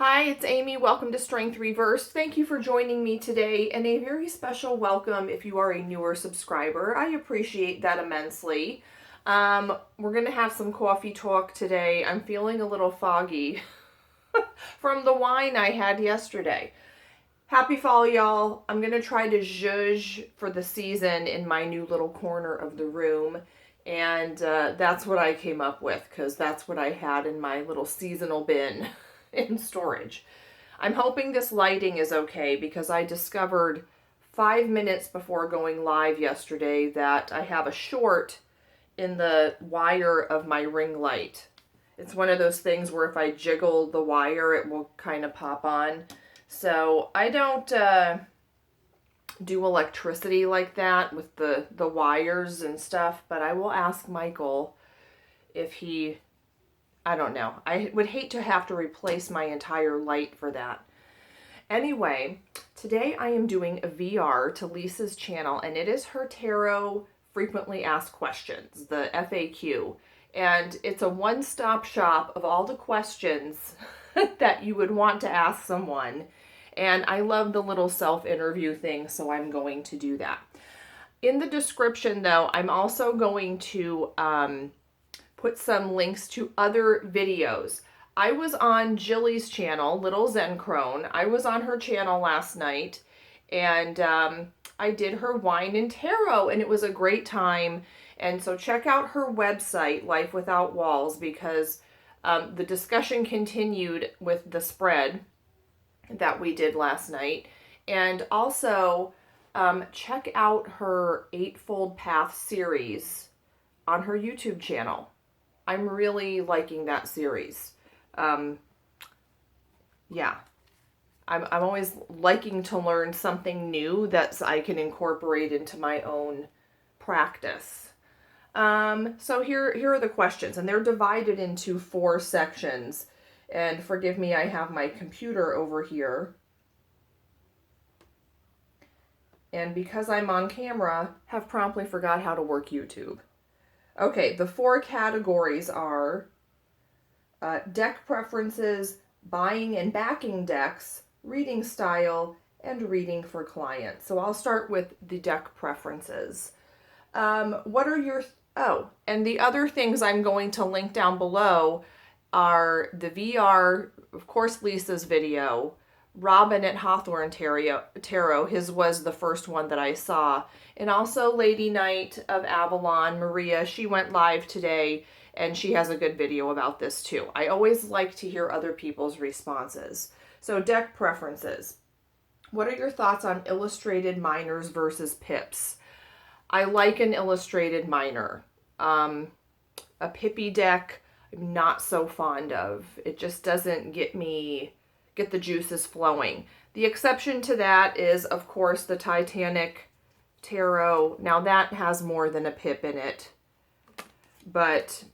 Hi, it's Amy. Welcome to Strength Reversed. Thank you for joining me today, and a very special welcome if you are a newer subscriber. I appreciate that immensely. We're going to have some coffee talk today. I'm feeling a little foggy from the wine I had yesterday. Happy fall, y'all. I'm going to try to zhuzh for the season in my new little corner of the room. And that's what I came up with because that's what I had in my little seasonal bin in storage. I'm hoping this lighting is okay because I discovered 5 minutes before going live yesterday that I have a short in the wire of my ring light. It's one of those things where if I jiggle the wire, it will kind of pop on. So I don't do electricity like that with the wires and stuff, but I will ask Michael if he, I don't know. I would hate to have to replace my entire light for that. Anyway, today I am doing a VR to Lisa's channel, and it is her tarot frequently asked questions, the FAQ. And it's a one-stop shop of all the questions that you would want to ask someone. And I love the little self-interview thing, so I'm going to do that. In the description, though, I'm also going to put some links to other videos. I was on Jilly's channel, Little Zen Crone. I was on her channel last night, and I did her wine and tarot, and it was a great time. And so check out her website, Life Without Walls, because the discussion continued with the spread that we did last night. And also check out her Eightfold Path series on her YouTube channel. I'm really liking that series. Yeah, I'm always liking to learn something new that I can incorporate into my own practice. So here are the questions, and they're divided into 4 sections. And forgive me, I have my computer over here. And because I'm on camera, have promptly forgot how to work YouTube. Okay, the 4 categories are deck preferences, buying and backing decks, reading style, and reading for clients. So I'll start with the deck preferences. What are your... Oh, and the other things I'm going to link down below are the VR, of course, Lisa's video, Robin at Hawthorne Tarot, his was the first one that I saw, and also Lady Knight of Avalon, Maria, she went live today, and she has a good video about this too. I always like to hear other people's responses. So deck preferences. What are your thoughts on illustrated minors versus pips? I like an illustrated minor. A pippy deck, I'm not so fond of. It just doesn't get the juices flowing. The exception to that is, of course, the Titanic Tarot. Now that has more than a pip in it. But,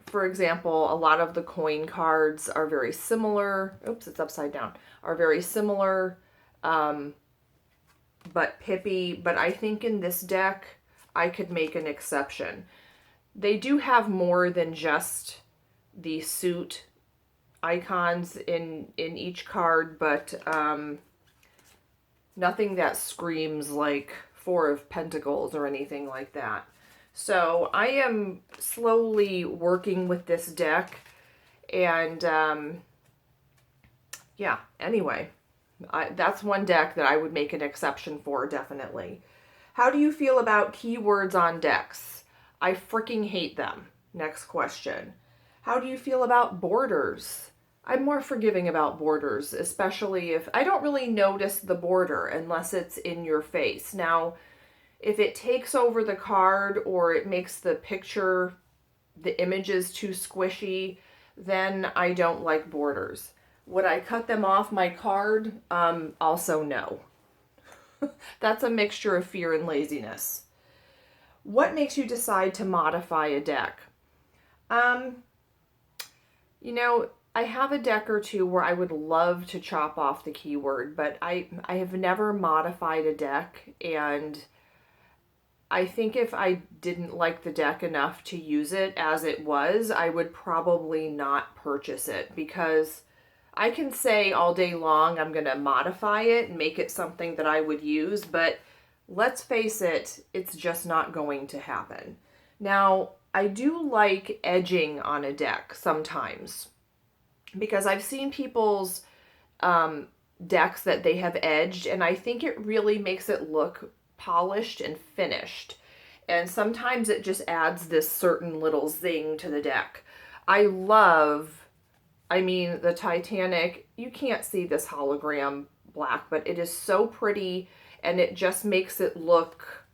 for example, a lot of the coin cards are very similar. Oops, it's upside down. Are very similar, but pippy. But I think in this deck, I could make an exception. They do have more than just the suit icons in each card, but nothing that screams like 4 of Pentacles or anything like that. So I am slowly working with this deck, and yeah, anyway, that's one deck that I would make an exception for, definitely. How do you feel about keywords on decks? I freaking hate them. Next question. How do you feel about borders? I'm more forgiving about borders, especially if I don't really notice the border unless it's in your face. Now, if it takes over the card or it makes the picture, the images too squishy, then I don't like borders. Would I cut them off my card? Also no. That's a mixture of fear and laziness. What makes you decide to modify a deck? You know, I have a deck or two where I would love to chop off the keyword, but I have never modified a deck, and I think if I didn't like the deck enough to use it as it was, I would probably not purchase it, because I can say all day long I'm going to modify it and make it something that I would use, but let's face it, it's just not going to happen. Now, I do like edging on a deck sometimes because I've seen people's decks that they have edged, and I think it really makes it look polished and finished. And sometimes it just adds this certain little zing to the deck. I mean, the Titanic, you can't see this hologram black, but it is so pretty, and it just makes it look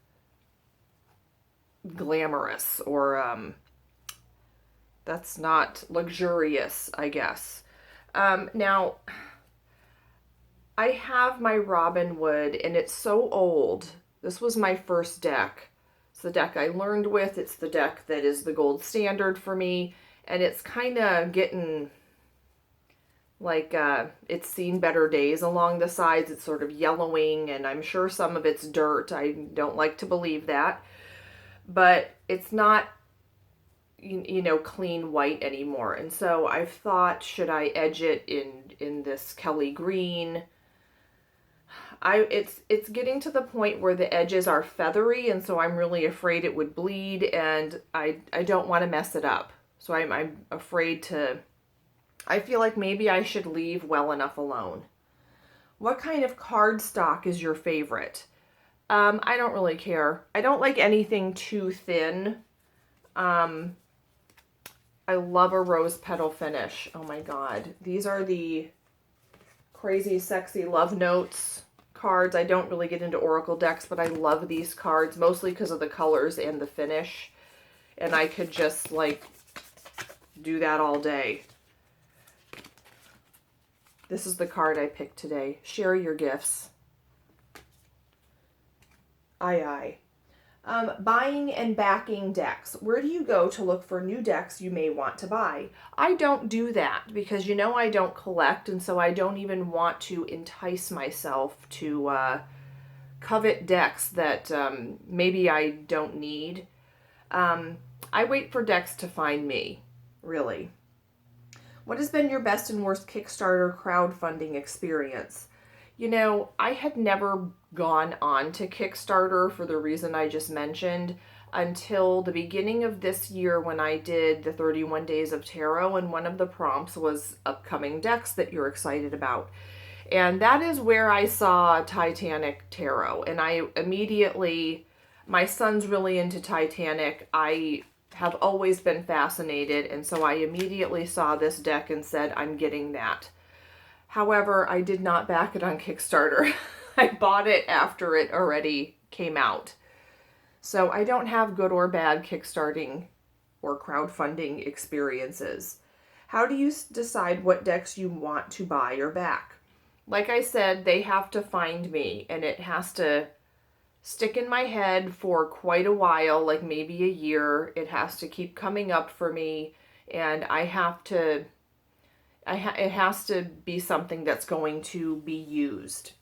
glamorous, or that's not luxurious, I guess. Now, I have my Robin Wood, and it's so old. This was my first deck. It's the deck I learned with. It's the deck that is the gold standard for me, and it's kind of getting like it's seen better days along the sides. It's sort of yellowing, and I'm sure some of it's dirt. I don't like to believe that, but it's not, you know, clean white anymore. And so I've thought, should I edge it in this Kelly green? It's getting to the point where the edges are feathery, and so I'm really afraid it would bleed, and I don't want to mess it up. So I'm afraid to. I feel like maybe I should leave well enough alone. What kind of cardstock is your favorite? I don't really care. I don't like anything too thin. I love a rose petal finish. Oh my God. These are the Crazy Sexy Love Notes cards. I don't really get into Oracle decks, but I love these cards, mostly because of the colors and the finish. And I could just, like, do that all day. This is the card I picked today. Share your gifts. Aye, aye. Buying and backing decks. Where do you go to look for new decks you may want to buy? I don't do that because, you know, I don't collect, and so I don't even want to entice myself to covet decks that maybe I don't need. I wait for decks to find me, really. What has been your best and worst Kickstarter crowdfunding experience? You know, I had never gone on to Kickstarter for the reason I just mentioned until the beginning of this year when I did the 31 Days of Tarot, and one of the prompts was upcoming decks that you're excited about. And that is where I saw Titanic Tarot, and I immediately, my son's really into Titanic. I have always been fascinated, and so I immediately saw this deck and said, I'm getting that. However, I did not back it on Kickstarter. I bought it after it already came out. So I don't have good or bad Kickstarting or crowdfunding experiences. How do you decide what decks you want to buy or back? Like I said, they have to find me, and it has to stick in my head for quite a while, like maybe a year. It has to keep coming up for me, and I have to, it has to be something that's going to be used.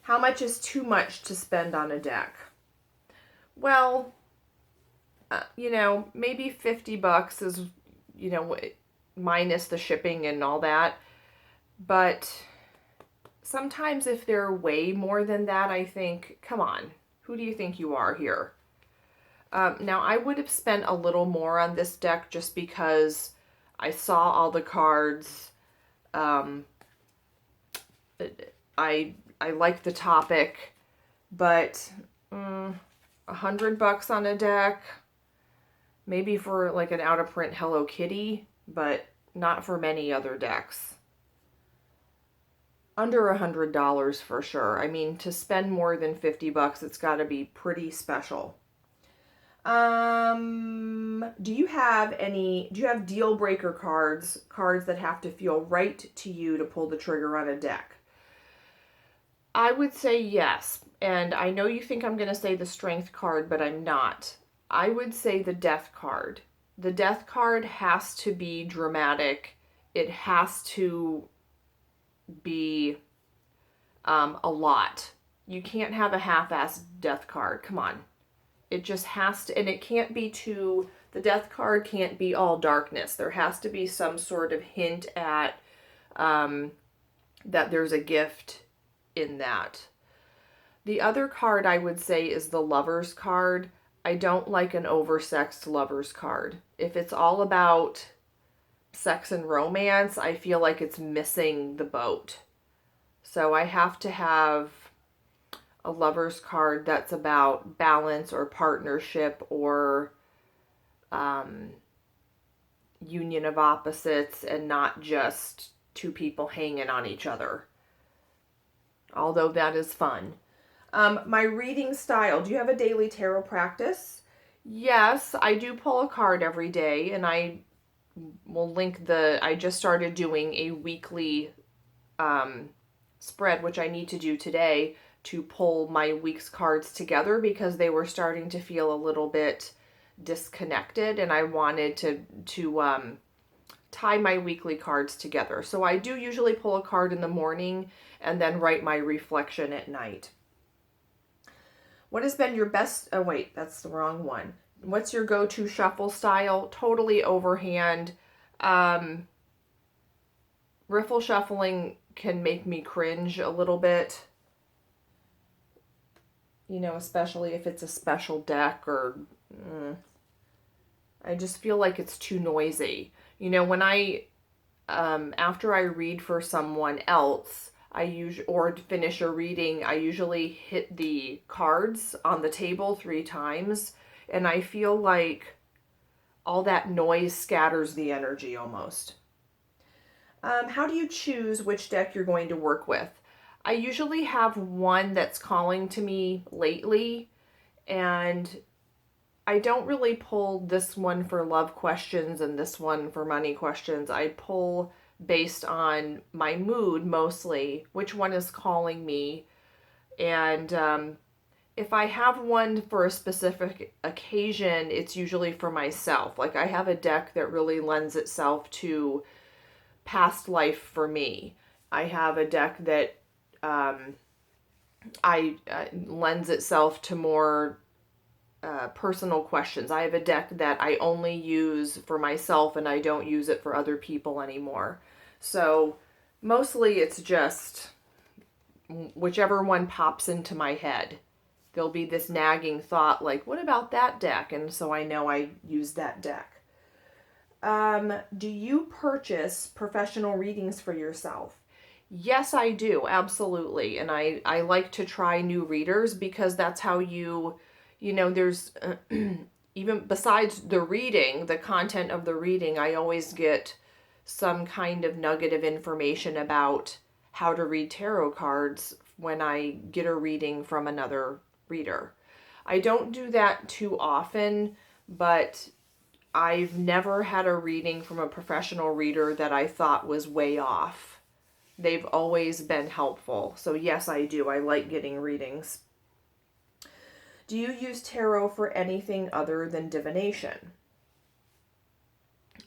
How much is too much to spend on a deck? Well, you know, maybe $50 is, you know, minus the shipping and all that. But sometimes if they're way more than that, I think, come on, who do you think you are here? Now, I would have spent a little more on this deck just because I saw all the cards. I like the topic, but $100 on a deck, maybe for like an out-of-print Hello Kitty, but not for many other decks. Under $100 for sure. I mean, to spend more than $50, it's got to be pretty special. Do you have deal breaker cards that have to feel right to you to pull the trigger on a deck? I would say yes. And I know you think I'm going to say the strength card, but I'm not. I would say the death card. The death card has to be dramatic. It has to be a lot. You can't have a half-assed death card. Come on. It just has to, and it can't be too, the death card can't be all darkness. There has to be some sort of hint at that there's a gift in that. The other card I would say is the Lover's card. I don't like an oversexed Lover's card. If it's all about sex and romance, I feel like it's missing the boat. So I have to have a Lover's card that's about balance or partnership or union of opposites, and not just two people hanging on each other. Although that is fun. My reading style. Do you have a daily tarot practice? Yes, I do pull a card every day, and I will link I just started doing a weekly spread, which I need to do today, to pull my week's cards together because they were starting to feel a little bit disconnected, and I wanted to tie my weekly cards together. So I do usually pull a card in the morning and then write my reflection at night. What has been your best, oh wait, that's the wrong one. What's your go-to shuffle style? Totally overhand. Riffle shuffling can make me cringe a little bit. You know, especially if it's a special deck or... I just feel like it's too noisy. You know, when after I read for someone else, or finish a reading, I usually hit the cards on the table 3 times, and I feel like all that noise scatters the energy almost. How do you choose which deck you're going to work with? I usually have one that's calling to me lately, and I don't really pull this one for love questions and this one for money questions. I pull based on my mood mostly, which one is calling me. And if I have one for a specific occasion, it's usually for myself. Like I have a deck that really lends itself to past life for me. I have a deck that lends itself to more personal questions. I have a deck that I only use for myself and I don't use it for other people anymore. So mostly it's just whichever one pops into my head. There'll be this nagging thought like, what about that deck? And so I know I use that deck. Do you purchase professional readings for yourself? Yes, I do. Absolutely. And I like to try new readers because that's how you know, there's even besides the reading, the content of the reading, I always get some kind of nugget of information about how to read tarot cards when I get a reading from another reader. I don't do that too often, but I've never had a reading from a professional reader that I thought was way off. They've always been helpful. So yes, I do. I like getting readings. Do you use tarot for anything other than divination?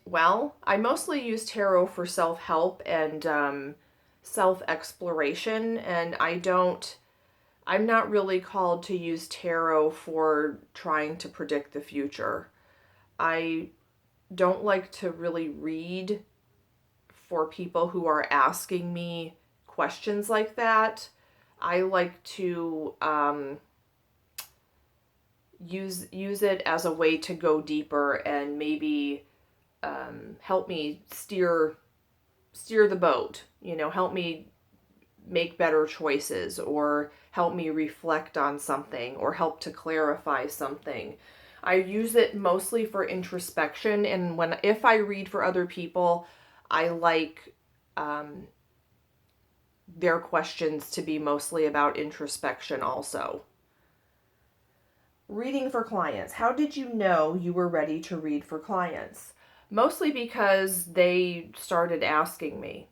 Well, I mostly use tarot for self-help and self-exploration, and I'm not really called to use tarot for trying to predict the future. I don't like to really read for people who are asking me questions like that. I like to use it as a way to go deeper and maybe help me steer the boat, you know, help me make better choices or help me reflect on something or help to clarify something. I use it mostly for introspection, and if I read for other people, I like their questions to be mostly about introspection also. Reading for clients. How did you know you were ready to read for clients? Mostly because they started asking me.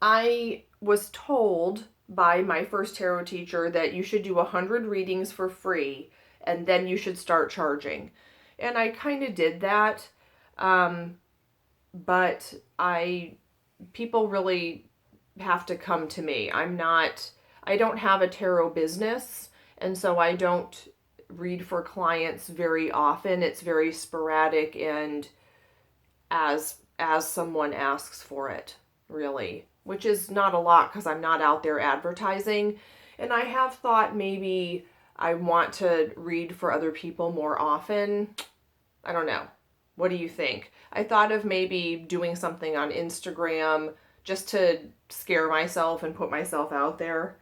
I was told by my first tarot teacher that you should do 100 readings for free and then you should start charging. And I kind of did that. But people really have to come to me. I don't have a tarot business, and so I don't read for clients very often. It's very sporadic, and as someone asks for it, really, which is not a lot because I'm not out there advertising. And I have thought maybe I want to read for other people more often. I don't know. What do you think? I thought of maybe doing something on Instagram just to scare myself and put myself out there.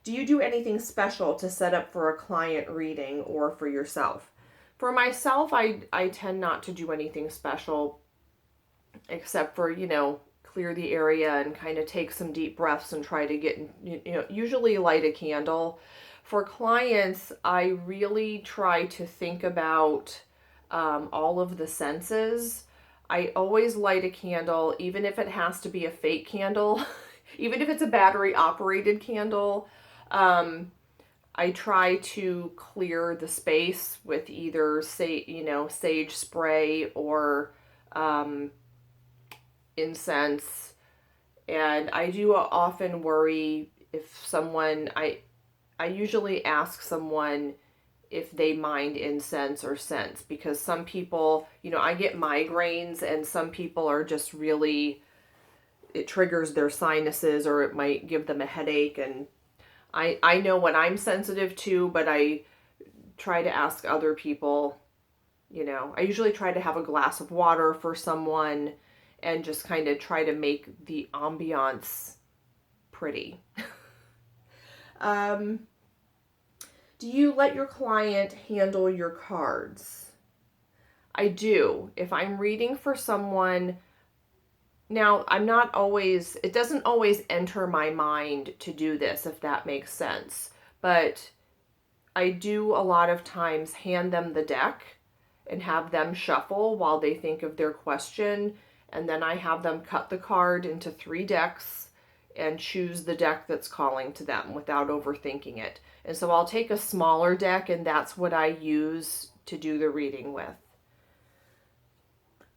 Do you do anything special to set up for a client reading or for yourself? For myself, I tend not to do anything special except for, clear the area and kind of take some deep breaths and try to get, usually light a candle. For clients, I really try to think about all of the senses. I always light a candle, even if it has to be a fake candle, even if it's a battery operated candle. I try to clear the space with either sage spray or incense. And I do often worry if I usually ask someone if they mind incense or scents, because some people, I get migraines and some people are just really, it triggers their sinuses or it might give them a headache. And I know what I'm sensitive to, but I try to ask other people, I usually try to have a glass of water for someone and just kind of try to make the ambiance pretty. Do you let your client handle your cards? I do. If I'm reading for someone, now it doesn't always enter my mind to do this, if that makes sense. But I do a lot of times hand them the deck and have them shuffle while they think of their question. And then I have them cut the card into 3 decks and choose the deck that's calling to them without overthinking it. And so I'll take a smaller deck and that's what I use to do the reading with.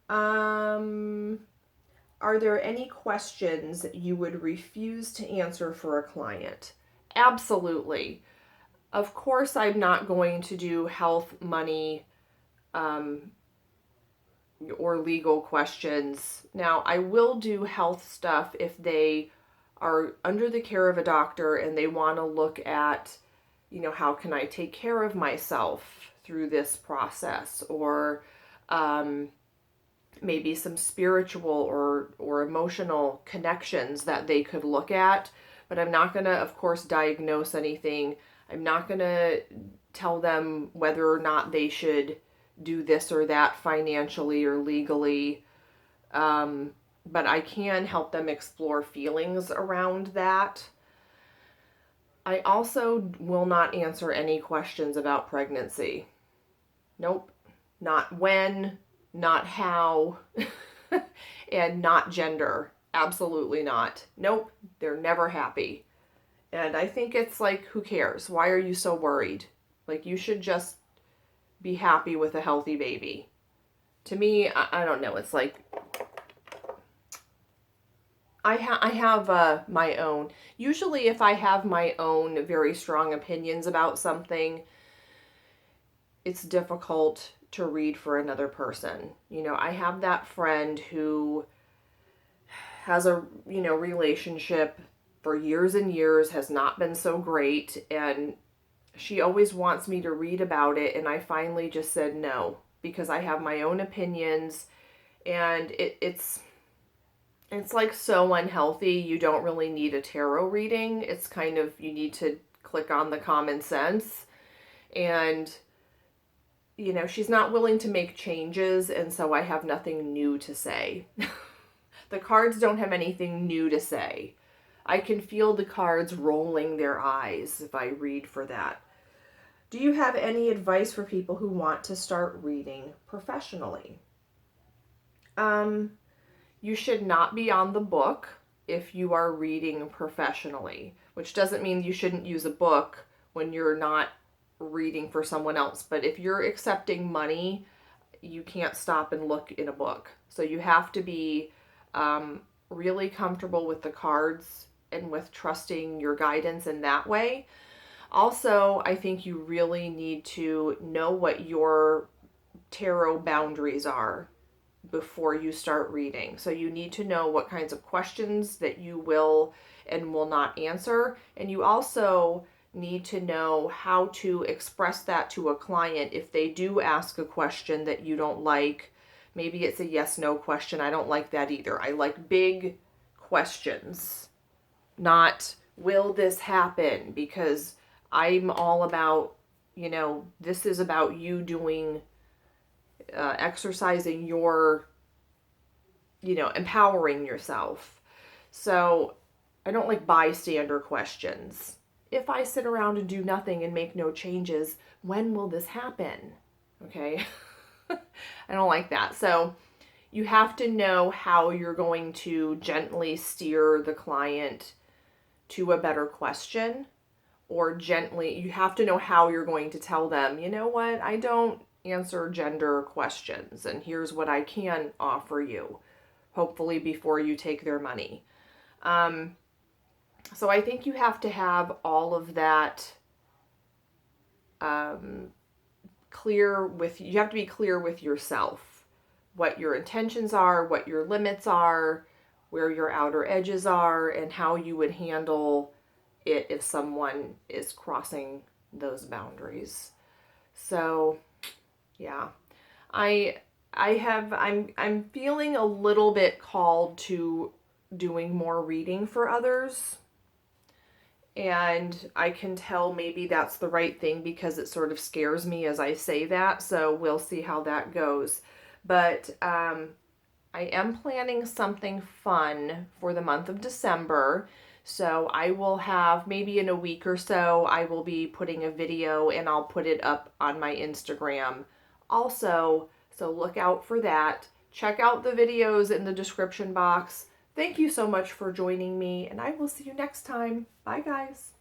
Are there any questions you would refuse to answer for a client? Absolutely. Of course, I'm not going to do health, money, or legal questions. Now, I will do health stuff if they are under the care of a doctor and they want to look at, how can I take care of myself through this process, or maybe some spiritual or emotional connections that they could look at. But I'm not going to, of course, diagnose anything. I'm not going to tell them whether or not they should do this or that financially or legally. But I can help them explore feelings around that. I also will not answer any questions about pregnancy. Nope. Not when, not how, and not gender. Absolutely not. Nope. They're never happy. And I think it's like, who cares? Why are you so worried? Like, you should just be happy with a healthy baby. To me, I don't know. It's like, I have my own. Usually if I have my own very strong opinions about something, it's difficult to read for another person. I have that friend who has a, relationship for years and years, has not been so great, and she always wants me to read about it, and I finally just said no, because I have my own opinions, and it's like so unhealthy. You don't really need a tarot reading. It's kind of, you need to click on the common sense, and she's not willing to make changes, and so I have nothing new to say. The cards don't have anything new to say. I can feel the cards rolling their eyes if I read for that. Do you have any advice for people who want to start reading professionally? You should not be on the book if you are reading professionally, which doesn't mean you shouldn't use a book when you're not reading for someone else. But if you're accepting money, you can't stop and look in a book. So you have to be really comfortable with the cards and with trusting your guidance in that way. Also, I think you really need to know what your tarot boundaries are. before you start reading. So you need to know what kinds of questions that you will and will not answer. And you also need to know how to express that to a client if they do ask a question that you don't like. Maybe it's a yes/no question. I don't like that either. I like big questions, not will this happen, because I'm all about, this is about you doing, exercising your, empowering yourself. So I don't like bystander questions. If I sit around and do nothing and make no changes, when will this happen? Okay. I don't like that. So you have to know how you're going to gently steer the client to a better question, or gently, you have to know how you're going to tell them, you know what, I don't answer gender questions, and here's what I can offer you, hopefully before you take their money. So I think you have to have all of that you have to be clear with yourself, what your intentions are, what your limits are, where your outer edges are, and how you would handle it if someone is crossing those boundaries. So, yeah, I'm feeling a little bit called to doing more reading for others. And I can tell maybe that's the right thing because it sort of scares me as I say that. So we'll see how that goes. But I am planning something fun for the month of December. So I will have, maybe in a week or so, I will be putting a video and I'll put it up on my Instagram also. So look out for that. Check out the videos in the description box. Thank you so much for joining me, and I will see you next time. Bye, guys.